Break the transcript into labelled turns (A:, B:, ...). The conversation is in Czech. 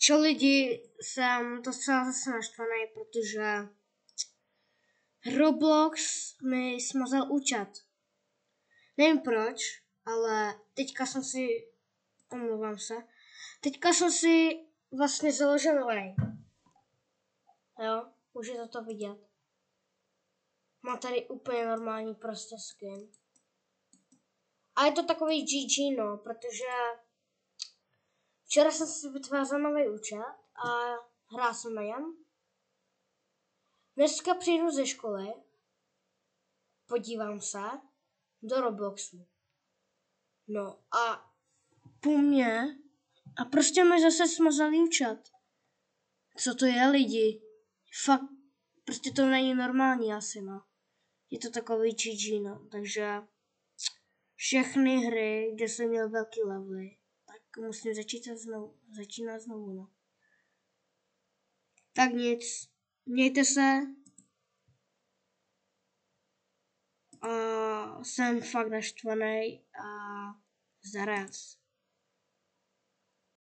A: Čo lidi, jsem docela zase naštvaný, protože Roblox mi smazal účet. Nevím proč, ale teďka jsem si, omlouvám se, teďka jsem si vlastně založil nový. Jo, můžete to vidět. Má tady úplně normální prostě skin. A je to takový GG, no, protože včera jsem si vytvářel nový účet a hrál jsem na něm. Dneska přijdu ze školy, podívám se do Robloxu. No a po mně a prostě mi zase smazali účet. Co to je, lidi? Fakt, prostě to není normální asi, no. Je to takový GG, no, takže všechny hry, kde jsem měl velký levely, tak musím začínat znovu, no. Tak nic, mějte se. A jsem fakt naštvaný a zaraz.